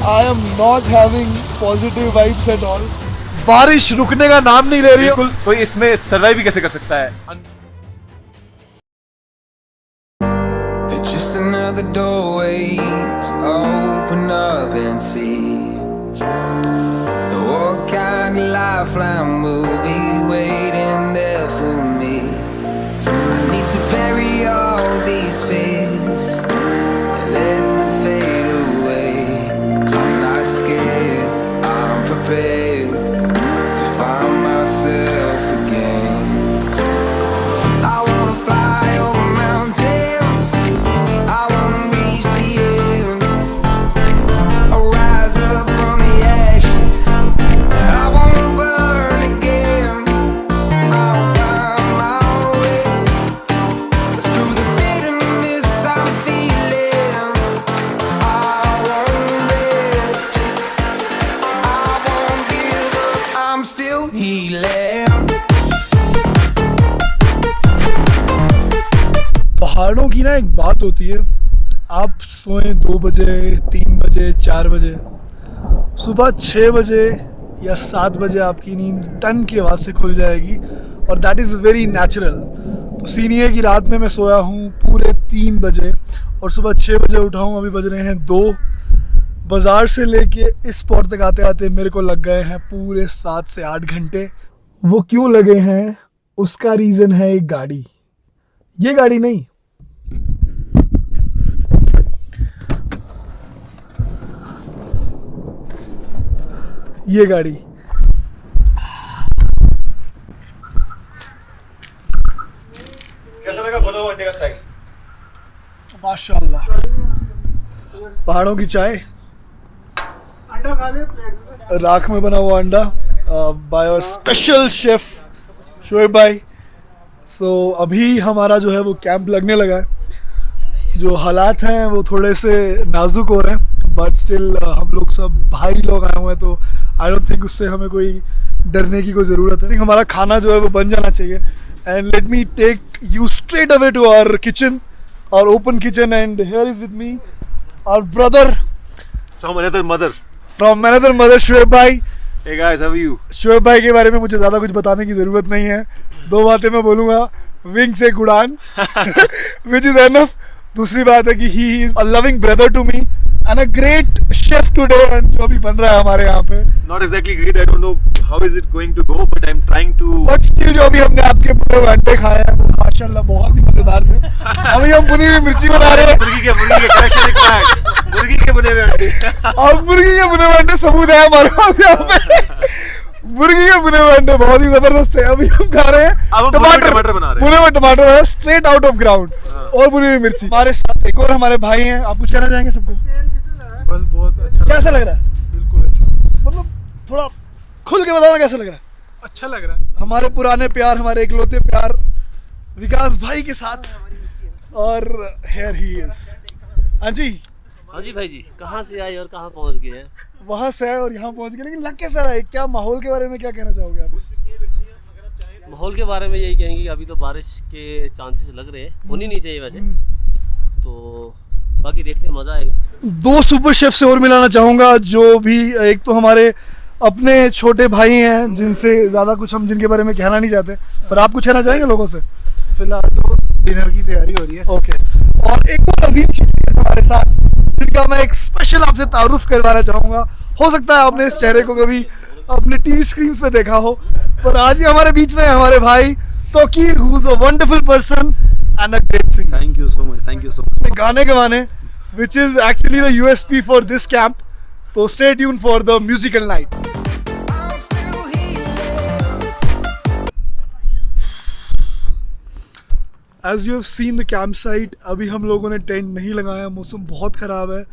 I am not having positive vibes at all. बारिश रुकने का नाम नहीं ले रही है। बिल्कुल, कोई इसमें सर्वाइव भी कैसे कर सकता है? It's just another doorway to open up and see what kind of lifeline will be waiting there for me. I need to bury all these fears and let them fade away. I'm not scared, I'm prepared to find myself again. I wanna fly over mountains, I wanna reach the end. I'll rise up from the ashes, I wanna burn again. I'll find my way through the bitterness I'm feeling. I won't rest, I won't give up, I'm still healing. पहाड़ों की ना एक बात होती है, आप सोएं 2 बजे 3 बजे 4 बजे, सुबह 6 बजे या 7 बजे आपकी नींद टन की आवाज़ से खुल जाएगी और दैट इज़ वेरी नेचुरल। तो सीन ये है कि रात में मैं सोया हूँ पूरे 3 बजे और सुबह 6 बजे उठा हूँ। अभी बज रहे हैं 2। बाज़ार से लेके इस स्पॉट तक आते आते मेरे को लग गए हैं पूरे 7 से 8 घंटे। वो क्यों लगे हैं उसका रीज़न है एक गाड़ी, ये गाड़ी नहीं, ये गाड़ी। कैसा लगा बोलो अंडे का स्टाइल? माशाल्लाह। पहाड़ों की चाय, अंडा खा ले प्लेट में, राख में बना हुआ अंडा बाय और स्पेशल शेफ शोएब भाई। सो अभी हमारा जो है वो कैंप लगने लगा है। जो हालात हैं वो थोड़े से नाजुक हो रहे हैं बट स्टिल हम लोग सब भाई लोग आए हुए हैं तो आई डोंट थिंक उससे हमें कोई डरने की कोई ज़रूरत है। हमारा खाना जो है वो बन जाना चाहिए। And let me take you straight away to our kitchen, our open kitchen, and here is with me our brother from another mother Shoaib भाई। Hey guys, how are you? Shoaib भाई के बारे में मुझे ज़्यादा कुछ बताने की ज़रूरत नहीं है, 2 बातें मैं बोलूँगा, विंग से उड़ान विच इज़ एनफ। दूसरी बात है कि he is a loving brother to me and a great chef today. एंड जो अभी बन रहा है हमारे यहाँ पे, Not exactly great. I don't know how is it going to go, but I'm trying to. But still जो अभी हमने आपके पूरे अंडे खाए हैं वो माशाल्लाह बहुत ही मज़ेदार थे। अभी हम भुनी हुई मिर्ची बना रहे हैं। मुर्गी के collection एक pack. मुर्गी के बुने हुए अंडे। और मुर्गी के बुने हुए अंडे सबूत है हमारे पास यहाँ पे। मुर्गी के बुने हुए अंडे बहुत ही जबरदस्त है। अभी हम खा रहे हैं टमाटर बना रहे हैं। बुने हुए टमाटर है स्ट्रेट आउट ऑफ ग्राउंड और बुनी हुई मिर्ची। हमारे साथ एक और हमारे भाई हैं, आप कुछ कहना चाहेंगे सबको? बस बहुत अच्छा, कैसा लग रहा है? बिल्कुल अच्छा, मतलब थोड़ा खुल के बताओ ना कैसा लग रहा है? अच्छा लग रहा है। हमारे पुराने प्यार, हमारे इकलौते प्यार विकास भाई के साथ, और हियर ही इज। हाँ जी, हाँ जी भाई जी, कहाँ से आए और कहाँ पहुँच गए हैं? वहाँ से आए और यहाँ पहुँच गए, लेकिन लग कैसा रहा है? क्या माहौल के बारे में क्या कहना चाहोगे आप? माहौल के बारे में यही कहेंगे कि अभी तो बारिश के चांसेस लग रहे हैं, होनी नहीं चाहिए वैसे तो, बाकी देखते हैं, मज़ा आएगा। 2 सुपर शेफ से और मिलाना चाहूँगा जो भी, एक तो हमारे अपने छोटे भाई हैं जिनसे ज़्यादा कुछ हम जिनके बारे में कहना नहीं चाहते, पर आप कुछ कहना चाहेंगे लोगों से? फिलहाल तो डिनर की तैयारी हो रही है। ओके। और एक और अजीम शख्सियत हमारे साथ जिनका मैं एक स्पेशल आपसे तारुफ करवाना चाहूँगा। हो सकता है आपने इस चेहरे को कभी अपने टीवी स्क्रीन पे देखा हो, पर आज ही हमारे बीच में है हमारे भाई Tauqeer, who is a wonderful person and a great singer. Thank you so much. Thank you so much. गाने गवाने which is actually the USP for this camp. So stay tuned for the musical night. I'm still healing. As you have seen the campsite, अभी हम लोगों ने tent नहीं लगाया, मौसम बहुत ख़राब है।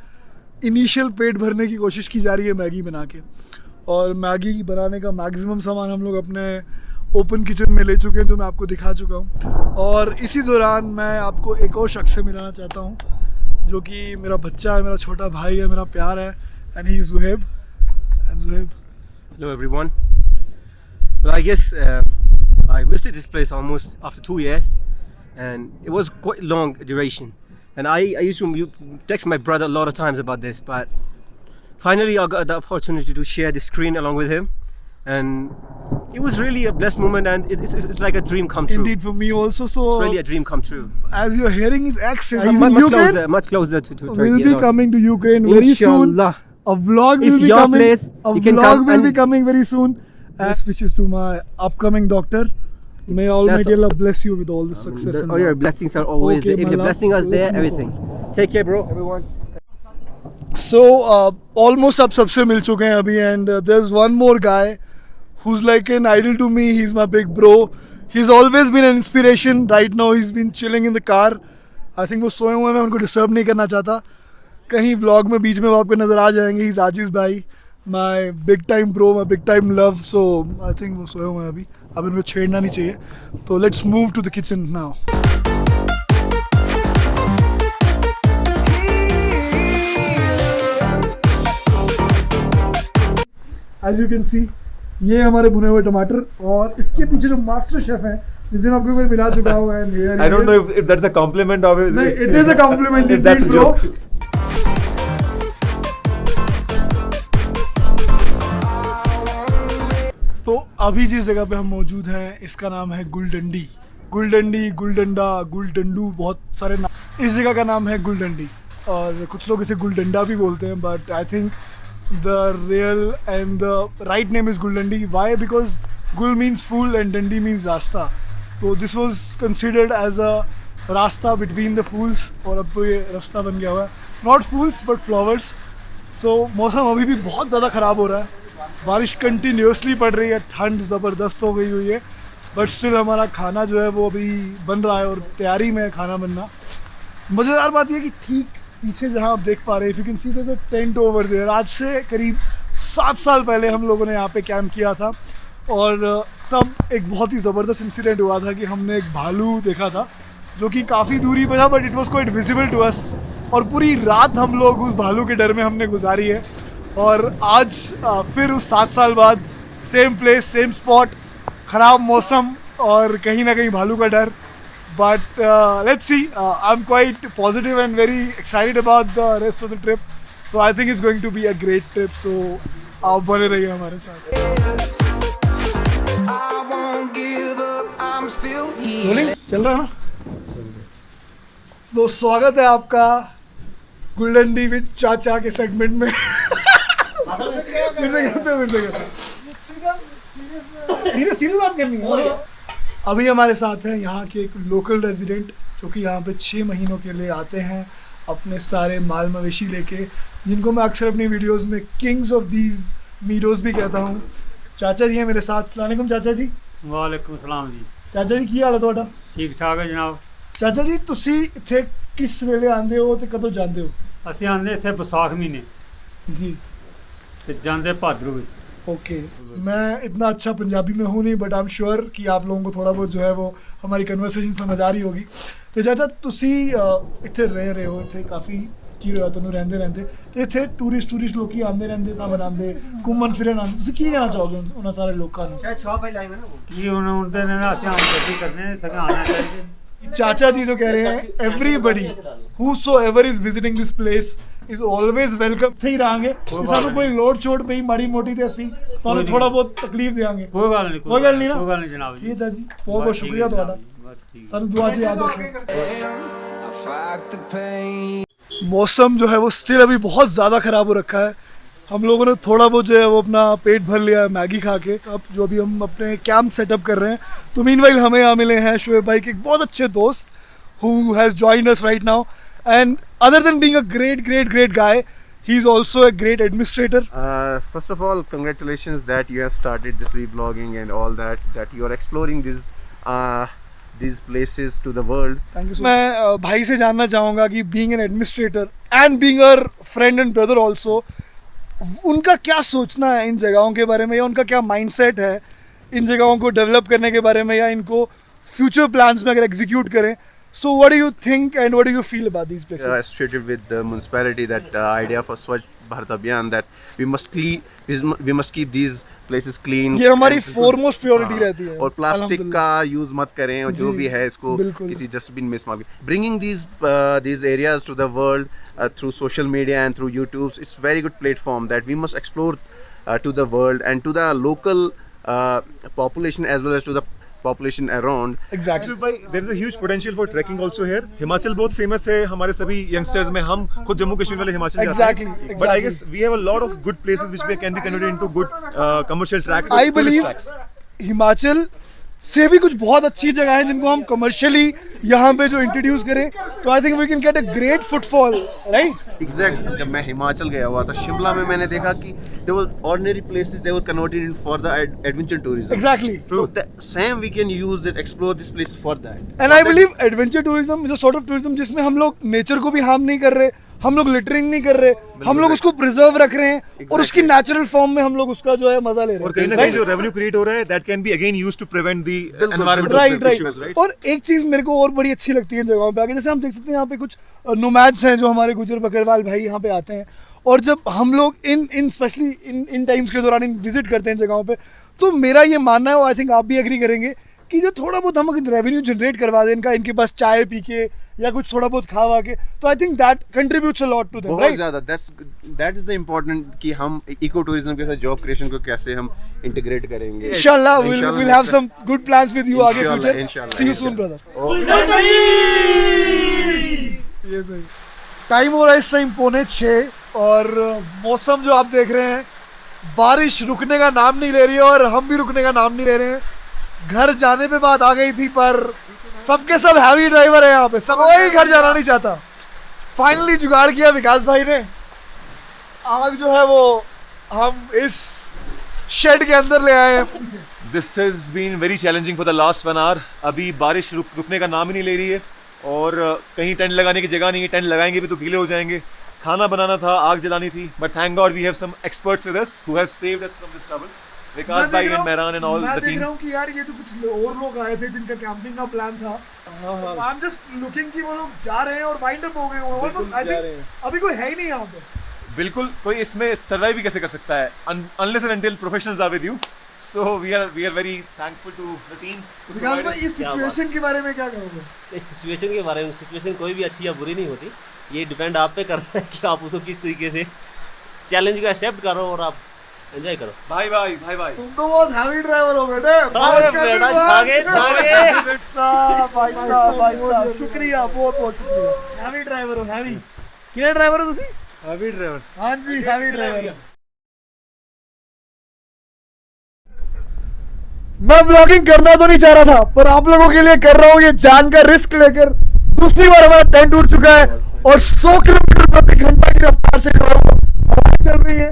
इनिशियल पेट भरने की कोशिश की जा रही है मैगी बना के, और मैगी बनाने का मैक्सिमम सामान हम लोग अपने ओपन किचन में ले चुके हैं जो मैं आपको दिखा चुका हूँ। और इसी दौरान मैं आपको एक और शख्स से मिलाना चाहता हूँ जो कि मेरा बच्चा है, मेरा छोटा भाई है, मेरा प्यार है, and he is Zuhaib. And Zuhaib, Hello everyone. Well, I guess I visited this place almost after 2 years, and it was quite long duration. And I used to text my brother a lot of times about this, but finally I got the opportunity to share the screen along with him, and it was really a blessed moment, and it's like a dream come true. Indeed, for me also. So, It's really a dream come true. as you're hearing his accent, he's Much in Ukraine. much closer to We'll Turkey. be coming to Ukraine very soon. Inshallah. A vlog If will be your coming. place, A you can vlog come will be and- coming very soon. Best wishes to my upcoming doctor. May Almighty that's- Allah bless you with all the success. and All your luck. blessings are always Okay, there. If my you're love, blessing us let's there, move everything. Take care, bro. Everyone. So almost आप सबसे मिल चुके हैं अभी, and there's one more guy who's like an idol to me. He's my big bro. He's always been an inspiration. Right now he's been chilling in the car. I think वो सोए हुए हैं, मैं उनको डिस्टर्ब नहीं करना चाहता. कहीं व्लॉग में बीच में वो आपको नज़र आ जाएंगे. He's आजिज़ भाई, my big time bro, my big time love. So I think वो सोए हुए हैं अभी. अब इनको छेड़ना नहीं चाहिए. तो let's move to the kitchen now. As you can see, ये हमारे भुने हुए टमाटर, और इसके पीछे जो मास्टर शेफ हैं जिसे मैं आपको एक बार मिला चुका हूँ. I don't know if that's a compliment or if नहीं, it is a compliment. if that's a indeed, bro. joke. तो अभी जिस जगह पे हम मौजूद हैं इसका नाम है गुलडंडी. गुलडंडी, गुलडंडा, गुलडंडू, बहुत सारे नाम. इस जगह का नाम है गुलडंडी, और कुछ लोग इसे गुलडंडा भी बोलते हैं, but I think the real and the right name is Guldandi. Why? Because gul means phool and dandi means rasta. तो this was considered as a rasta between the fools, और अब तो ये रास्ता बन गया हुआ है. Not fools but flowers. So मौसम अभी भी बहुत ज़्यादा ख़राब हो रहा है. बारिश कंटिन्यूसली पड़ रही है, ठंड ज़बरदस्त हो गई हुई है, बट स्टिल हमारा खाना जो है वो अभी बन रहा है और तैयारी में है खाना बनना. मज़ेदार बात यह है कि ठीक पीछे जहाँ आप देख पा रहे हैं, if you can see there is a tent over there. आज से करीब 7 साल पहले हम लोगों ने यहाँ पे कैंप किया था, और तब एक बहुत ही ज़बरदस्त इंसिडेंट हुआ था कि हमने एक भालू देखा था जो कि काफ़ी दूरी पर था, but it was quite visible to us, और पूरी रात हम लोग उस भालू के डर में हमने गुजारी है. और आज फिर उस 7 साल बाद सेम प्लेस, सेम स्पॉट, ख़राब मौसम और कहीं ना कहीं भालू का डर. But let's see, I am quite positive and very excited about the rest of the trip. So I think it's going to be a great trip. So आप बने रहिए हमारे साथ. I won't give up, I'm still here. Rolling चल रहा है ना? तो स्वागत है आपका गुलडंडी विद चाचा के सेगमेंट में. सीरियस बात करनी है. अभी हमारे साथ हैं यहाँ के एक लोकल रेजिडेंट जो कि यहाँ पे 6 महीनों के लिए आते हैं अपने सारे माल मवेशी लेके, जिनको मैं अक्सर अपनी वीडियोस में किंग्स ऑफ दीज मीडोज भी कहता हूँ. चाचा जी हैं मेरे साथ. अस्सलाम वालेकुम चाचा जी. वालेकुम सलाम जी. चाचा जी की हाल है ਤੁਹਾਡਾ? ठीक ठाक है जनाब. ਚਾਚਾ ਜੀ ਤੁਸੀਂ ਇੱਥੇ ਕਿਸ ਵੇਲੇ ਆਉਂਦੇ ਹੋ ਤੇ ਕਦੋਂ ਜਾਂਦੇ ਹੋ? ਅਸੀਂ ਆਉਂਦੇ ਇੱਥੇ ਵਿਸਾਖ ਮਹੀਨੇ जी ਤੇ ਜਾਂਦੇ ਭਾਦਰੋਂ ਵਿੱਚ. ओके. मैं इतना अच्छा पंजाबी में हूँ नहीं, बट आई एम श्योर कि आप लोगों को थोड़ा बहुत जो है वो हमारी कन्वर्सेशन समझ आ रही होगी. तो चाचा ਤੁਸੀਂ ਇੱਥੇ ਰਹਿ ਰਹੇ ਹੋ, ਇੱਥੇ ਕਾਫੀ ਚਿਰ ਹੋਇਆ ਤੁਹਾਨੂੰ ਰਹਿੰਦੇ ਤੇ ਇੱਥੇ ਟੂਰਿਸਟ ਲੋਕੀ ਆਉਂਦੇ ਰਹਿੰਦੇ ਤਾਂ ਬਣਾਉਂਦੇ ਘੁੰਮਣ ਫਿਰਨ ਆਉਂਦੇ. ਤੁਸੀਂ ਕੀ ਕਹਿਣਾ ਚਾਹੋਗੇ ਉਹਨਾਂ ਸਾਰੇ ਲੋਕਾਂ ਨੂੰ? ਕੀ ਹੁਣ ਹੁੰਦੇ ਨੇ ਨਾ, ਅਸੀਂ ਆਣ ਗੱਡੀ ਕਰਨੇ ਸਗਾ ਆਣਾ ਚਾਹੀਦੇ. चाचा जी तो कह रहे हैं everybody whosoever is visiting this place is always welcome. ਇੱਥੇ ਹੀ ਰਹਾਂਗੇ. ਸਾਨੂੰ ਕੋਈ ਲੋੜ ਛੋੜ ਪਈ ਮਾੜੀ ਮੋਟੀ ਤੇ ਅਸੀਂ ਤੁਹਾਨੂੰ ਥੋੜਾ ਬਹੁਤ ਤਕਲੀਫ ਦੇਵਾਂਗੇ. ਕੋਈ ਗੱਲ ਨਹੀਂ, ਕੋਈ ਗੱਲ ਨਹੀਂ ਨਾ? ਕੋਈ ਗੱਲ ਨਹੀਂ ਜਨਾਬ ਜੀ. ਠੀਕ ਹੈ ਚਾਚਾ ਜੀ, ਬਹੁਤ ਬਹੁਤ ਸ਼ੁਕਰੀਆ ਤੁਹਾਡਾ. ਬਸ ਠੀਕ. ਸਾਨੂੰ दुआ 'ਚ याद रखें. I fight the pain. मौसम जो है वो स्टिल अभी बहुत ज़्यादा ख़राब हो रखा है. हम लोगों ने थोड़ा बहुत जो है वो अपना पेट भर लिया है मैगी खा के. अब जो अभी हम अपने कैंप सेटअप कर रहे हैं, तो मीनवाइल हमें यहाँ मिले हैं शोएब भाई के एक बहुत अच्छे दोस्त who has joined us right now, and other than being a great guy, he is also a great administrator. First of all, congratulations that you have started this vlogging and all that you are exploring these places to the world. Thank you so much. मैं भाई से जानना चाहूँगा कि being an administrator and being a friend and brother also, उनका क्या सोचना है इन जगहों के बारे में, या उनका क्या माइंडसेट है इन जगहों को डेवलप करने के बारे में, या इनको फ्यूचर प्लान्स में अगर एग्जीक्यूट करें. So what do you think and what do you feel about these places? Associated with the municipality, that idea for Swachh Bharat Abhiyan that we must keep these places clean. ये हमारी and foremost priority हाँ, रहती है और plastic का use मत करें और जो जी, भी है इसको बिल्कुल। किसी डस्टबिन में इस्तेमाल करें. Bringing these areas to the world through social media and through YouTube, it's very good platform that we must explore to the world and to the local population as well as to the population around. Exactly. भाई there is a huge potential for trekking also here. Himachal बहुत famous है हमारे सभी youngsters में. हम खुद जम्मू कश्मीर वाले हिमाचल जाते Exactly, हैं. But I exactly. guess we have a lot of good places which can be converted into good commercial tracks. I tourist believe tracks. Himachal से भी कुछ बहुत अच्छी जगह है जिनको हम कमर्शियली यहाँ पे जो इंट्रोड्यूस करें तो I think we can get a great footfall, right? Exactly. जब मैं हिमाचल गया हुआ था शिमला में मैंने देखा कि there were ordinary places they were converted in for the adventure tourism. Exactly. So the same we can use it, explore this place for that. And I believe adventure tourism is a sort of tourism जिसमें हम लोग nature को भी harm नहीं कर रहे, हम लोग लिटरिंग नहीं कर रहे, हम लोग उसको प्रिजर्व रख रहे हैं और उसकी नेचुरल फॉर्म में हम लोग उसका जो है मजा ले रहे और कहीं ना हैं. कहीं जो revenue create हो रहा है that can be again used to prevent the environmental right issues, right. और एक चीज मेरे को और बड़ी अच्छी लगती है जगहों पे आके, जैसे हम देख सकते हैं यहाँ पे कुछ नोमैड्स हैं जो हमारे गुजर बकरवाल भाई यहाँ पे आते हैं और जब हम लोग इन स्पेशली इन टाइम्स के दौरान विजिट करते हैं जगहों पे तो मेरा ये मानना है और आई थिंक आप भी एग्री करेंगे कि जो थोड़ा बहुत हम अगर रेवेन्यू जनरेट करवा दें इनका, इनके पास चाय पी के या कुछ थोड़ा बहुत खा के, तो I think that contributes a lot to them, बहुत राइट? ज़्यादा दैट इज द इम्पोर्टेंट कि हम इको टूरिज्म के साथ जॉब क्रिएशन को कैसे हम इंटीग्रेट करेंगे. इंशाल्लाह we'll have some good plans with you आगे इंशाल्लाह, फ्यूचर. इंशाल्लाह, See you soon इंशाल्लाह. brother. ये सही. टाइम हो रहा है इस टाइम 5:45 और मौसम जो आप देख रहे हैं बारिश रुकने का नाम नहीं ले रही है और हम भी रुकने का नाम नहीं ले रहे हैं. घर जाने पे बात आ गई थी पर सबके सब हैवी ड्राइवर है यहाँ पे, सब कोई घर जाना नहीं चाहता. फाइनली जुगाड़ किया विकास भाई ने. आग जो है वो हम इस शेड के अंदर ले आए हैं. This has been very challenging for the last 1 hour. अभी बारिश रुकने का नाम ही नहीं ले रही है और कहीं टेंट लगाने की जगह नहीं है. टेंट लगाएंगे भी तो गीले हो जाएंगे. खाना बनाना था, आग जलानी थी, but thank God we have some experts with us who have saved us from this trouble. विकास भाई and Mehran and all मैं the देख team. रहा हूँ कि यार ये जो कुछ और लोग आए थे जिनका कैंपिंग का प्लान था, आई एम जस्ट लुकिंग कि वो लोग जा रहे हैं और वाइंड अप हो गए हैं. ऑलमोस्ट आई थिंक अभी कोई है ही नहीं यहाँ पे. बिल्कुल कोई इसमें सर्वाइव भी कैसे कर सकता है unless and until professionals are with you. So we are very thankful to the team. विकास भाई इस क्या बात. सिचुएशन के बारे में क्या कहोगे? इस सिचुएशन के बारे में, सिचुएशन कोई भी अच्छी या बुरी नहीं होती, ये डिपेंड आप पे करता है कि आप उसको किस तरीके से चैलेंज को एक्सेप्ट करो और आप एंजॉय करो. भाई. तुम तो बहुत हैवी ड्राइवर हो बेटे. छागे. भाई साहब शुक्रिया, बहुत बहुत शुक्रिया. हैवी ड्राइवर हो, हैवी. कितने ड्राइवर हो तुसी? Heavy driver. हाँ जी, हैवी ड्राइवर. मैं व्लॉगिंग करना तो नहीं चाह रहा था पर आप लोगों के लिए कर रहा हूँ ये जान का रिस्क लेकर. दूसरी बार हमारा टेंट उड़ चुका है और 100 किलोमीटर प्रति घंटा की रफ्तार से हवाएं चल रही है.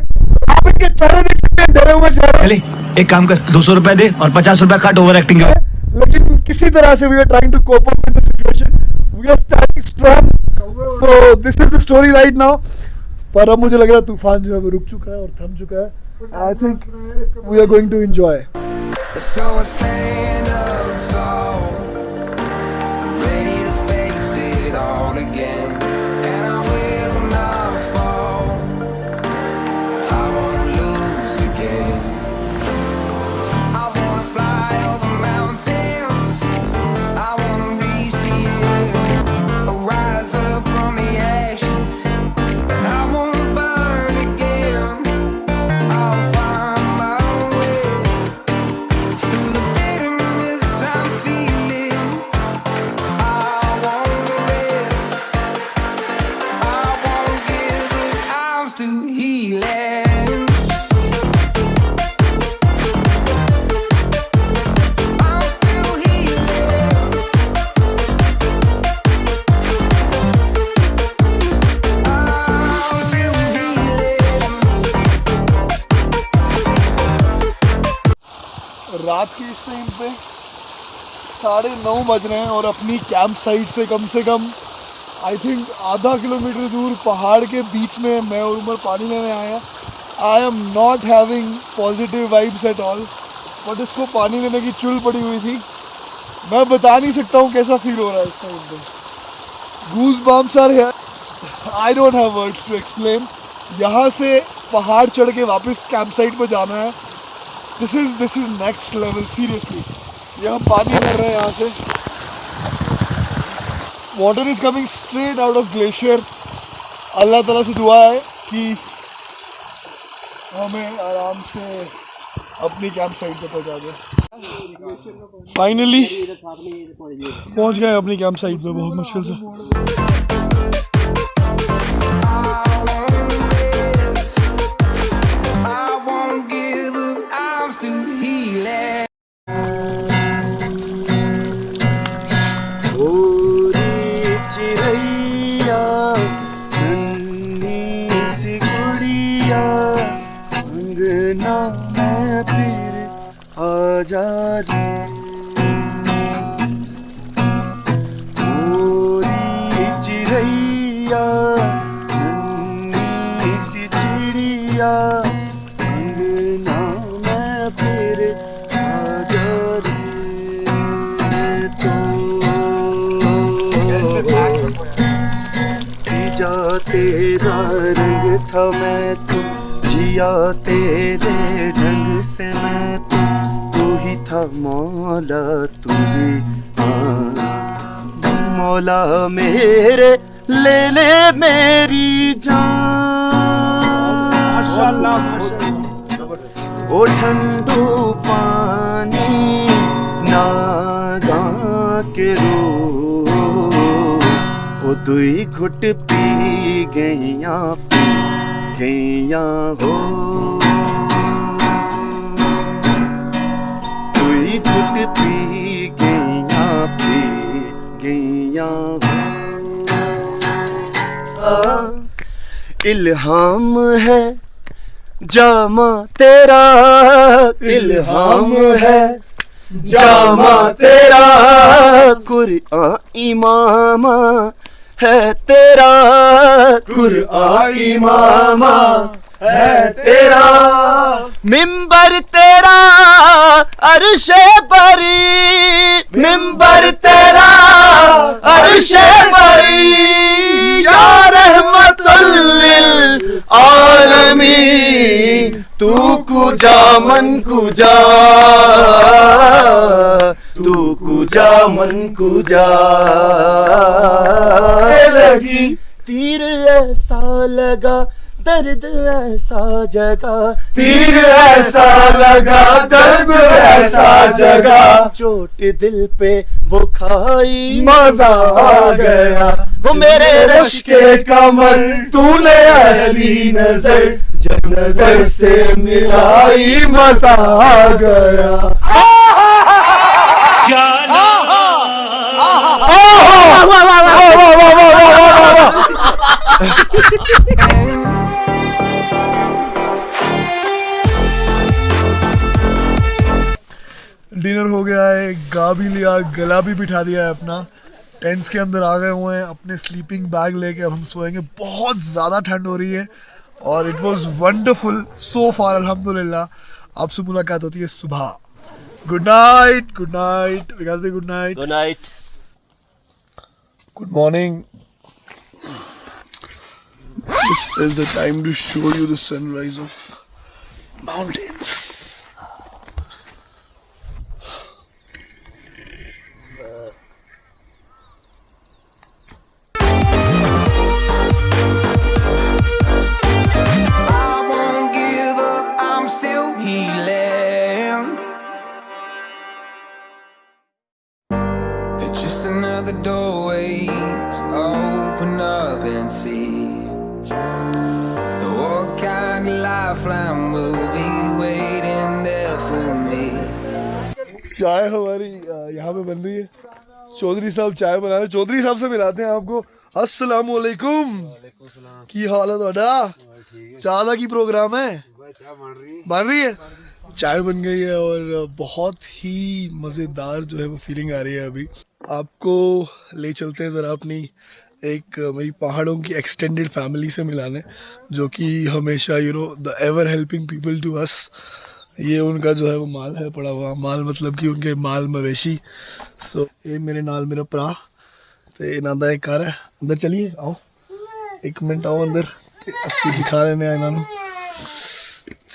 आप इनके चेहरे देख सकते हैं, डरे हुए चेहरे. चले एक काम कर 200 रुपए दे और 50 रुपए काट ओवर एक्टिंग का. लेकिन किसी तरह से we are trying to cope up with the situation. We are standing strong. So this is the story right now. पर अब मुझे लग रहा है तूफान जो है वो रुक चुका है और थम चुका है. I think we are going to enjoy. So I stand up tall, ready to face it all again, and I will not fall. I won't lose again. I wanna fly over mountains. I wanna reach the air, rise up from the ashes. I won't burn again. I'll find my way. Through the bitterness I'm feeling, I won't rest. I won't give up. I'm still healing. I'm still healing. I'm still healing. रात के इस time पे 9:30 बज रहे हैं और अपनी camp site से कम आई थिंक आधा किलोमीटर दूर पहाड़ के बीच में मैं और उमर पानी लेने आए हैं. I am not having positive vibes at all. But इसको पानी लेने की चुल पड़ी हुई थी. मैं बता नहीं सकता हूँ कैसा फील हो रहा है इस टाइम पे. Goose bumps are here. I don't have words to explain. यहाँ से पहाड़ चढ़ के वापस कैंप साइट पर जाना है. This is next level seriously. यहाँ पानी भर रहा है यहाँ से. Water is coming straight out of glacier. Allah Taala से दुआ है कि हमें आराम से अपनी कैंप साइट पे पहुँचा दे. फाइनली पहुँच गए अपनी कैंप साइट पे बहुत मुश्किल से. I won't give up, I'm still healing. चिड़ैया नन्ही सी गुड़िया अंगना में फिर आ जा रे. गोरी चिड़ैया नन्ही सी चिड़िया अंगना में फिर आ जा रे. जा तेरा रंग था मैं तो जिया तेरे ढंग से मैं तो तू ही था मौला तू ही मौला मेरे ले ले मेरी जान. माशाल्लाह माशाल्लाह. ओ ठंडू पानी नागा के रो ओ दुई घुट पी गैया हो. दुई घुट पी गैया हो. इल्हाम है जामा तेरा इल्हाम है जामा तेरा कुरआन इमामा है तेरा कुरआन इमामा है तेरा. मिंबर तेरा अर्शे परी मिंबर तेरा अर्शे परी या रहमतुल लिल आलमीन. तू कुजा मन कुजा तू कुजा मन कुजा लगी. तीर ऐसा लगा दर्द ऐसा जगा तीर ऐसा लगा दर्द ऐसा जगा. चोट दिल पे वो खाई मजा आ गया. वो मेरे रश के कमर तूने ऐसी नजर जब नजर से मिलाई मजा आ गया. डिनर हो गया है, गा भी लिया, गला भी बिठा दिया है अपना. टेंट्स के अंदर आ गए हुए हैं अपने स्लीपिंग बैग लेके. अब हम सोएंगे. बहुत ज़्यादा ठंड हो रही है और इट वाज वंडरफुल सो फार अल्हम्दुलिल्लाह. आपसे मुलाकात होती है सुबह. गुड नाइट विकास भाई. Good night. Good night. Good morning. This is the time to show you the sunrise of mountains. I won't give up, I'm still healing. It's just another doorway to open up and see. What kind of lifeline will be waiting there for me? चाय हमारी यहाँ पे बन रही है. चौधरी साहब चाय बना रहे. चौधरी साहब से मिलाते हैं आपको. अस्सलाम वालेकुम. की हाल है ਤੁਹਾਡਾ? चाय ਦਾ की प्रोग्राम है? बन रही है. चाय बन गई है और बहुत ही मज़ेदार जो है वो फीलिंग आ रही है. अभी आपको ले चलते हैं ज़रा अपनी एक मेरी पहाड़ों की एक्सटेंडेड फैमिली से मिलाने, जो कि हमेशा the ever helping people to us. ये उनका जो है वो माल है पड़ा हुआ. माल मतलब कि उनके माल मवेशी. सो ये मेरे नाल मेरा भरा तो इन्हों का एक घर है. अंदर चलिए, आओ 1 मिनट आओ अंदर. ਅਸੀਂ ਦਿਖਾ ਲੈਂਦੇ ਆ ਇਹਨਾਂ ਨੂੰ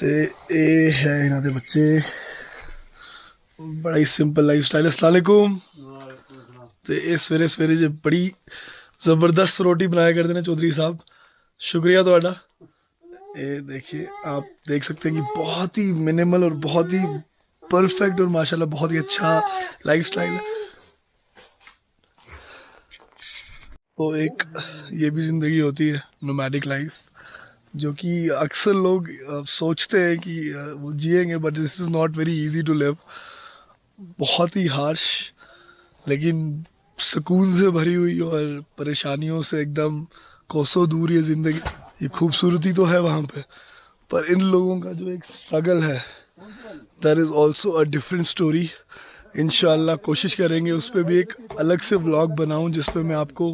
ਤੇ ਇਹ ਹੈ ਇਹਨਾਂ ਦੇ ਬੱਚੇ ਬੜਾ ਹੀ ਸਿੰਪਲ ਲਾਈਫ ਸਟਾਈਲ। अस्सलाम वालेकुम। ਤੇ ਇਹ ਸਵੇਰੇ ਸਵੇਰੇ ਜੇ ਬੜੀ ਜ਼ਬਰਦस्त रोटी बनाया करते हैं चौधरी साहब, शुक्रिया ਤੁਹਾਡਾ। ये देखिए आप देख सकते हैं कि बहुत ही मिनिमल और बहुत ही परफेक्ट और माशाल्लाह बहुत ही अच्छा लाइफस्टाइल है। तो एक ये भी ज़िंदगी होती है नोमैडिक लाइफ, जो कि अक्सर लोग सोचते हैं कि वो जिएंगे, but this is not very easy to live. बहुत ही हार्श लेकिन सुकून से भरी हुई और परेशानियों से एकदम कोसों दूर ये ज़िंदगी। ये खूबसूरती तो है वहाँ पे, पर इन लोगों का जो एक स्ट्रगल है that is also a different story. इंशाल्लाह कोशिश करेंगे उस पर भी एक अलग से व्लॉग बनाऊँ जिस पे मैं आपको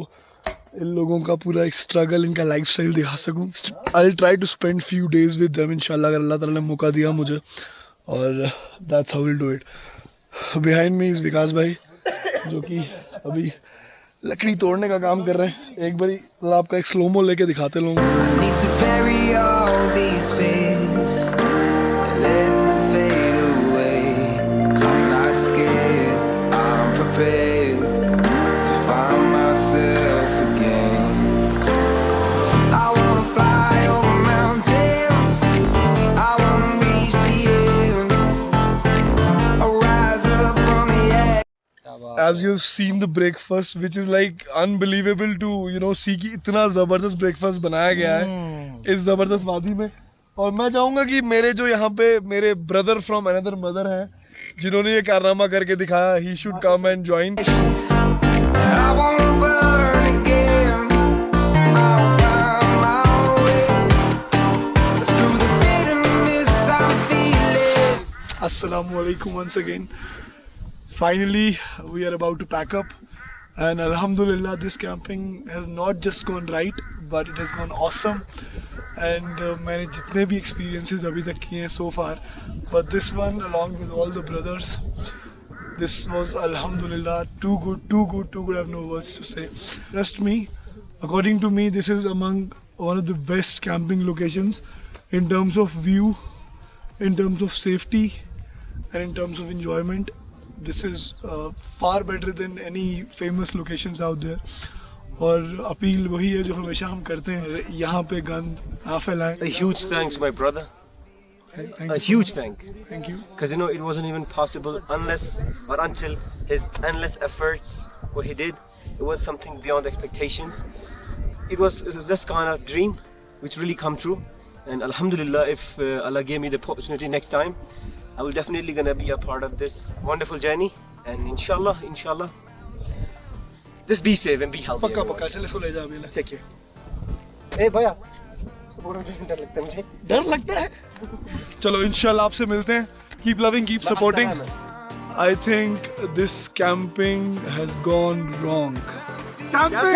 इन लोगों का पूरा एक स्ट्रगल, इनका लाइफस्टाइल दिखा सकूँ। I will try to spend few days with them इंशाल्लाह, अगर अल्लाह ताला ने मौका दिया मुझे, और that's how will do it. Behind me is Vikas bhai, जो कि अभी लकड़ी तोड़ने का काम कर रहे हैं। एक बारी आपका एक स्लोमो लेके दिखाते लोगों को। Need to bury all these fears and let them fade away. I'm not scared, I'm prepared to find myself again. I wanna fly over mountains, I wanna reach the end, I'll rise up from the edge. As you've seen the breakfast, which is like unbelievable to see कि इतना ज़बरदस्त breakfast बनाया गया है इस ज़बरदस्त वादी में। और मैं चाहूँगा कि मेरे जो यहाँ पे मेरे brother from another mother हैं, जिन्होंने ये कारनामा करके दिखाया, he should come and join. I wanna burn again, I'll find my way through the bitterness I'm feeling. Assalamu alaikum once again. Finally, we are about to pack up, and alhamdulillah this camping has not just gone right, but it has gone awesome. And मैंने जितने भी experiences अभी तक किए हैं so far, but this one along with all the brothers, this was alhamdulillah too good. I have no words to say. Trust me, according to me, this is among one of the best camping locations in terms of view, in terms of safety, and in terms of enjoyment. This is far better than any famous locations out there. और appeal वही है जो हमेशा हम करते हैं, यहाँ पे गंद ना फैलाएं। A huge thanks to my brother. A huge thank. Thank you. Because it wasn't even possible unless or until his endless efforts, what he did, it was something beyond expectations. It was just kind of dream which really come true. And alhamdulillah, if Allah gave me the opportunity next time, I will definitely gonna be a part of this wonderful journey. And inshallah, just be safe and be healthy. पक्का चल इसको ले जा अभी। Take care. Hey भैया, डर लगता है मुझे। डर लगता है? चलो इंशाल्लाह आपसे मिलते हैं। Keep loving, keep supporting. I think this camping has gone wrong. Camping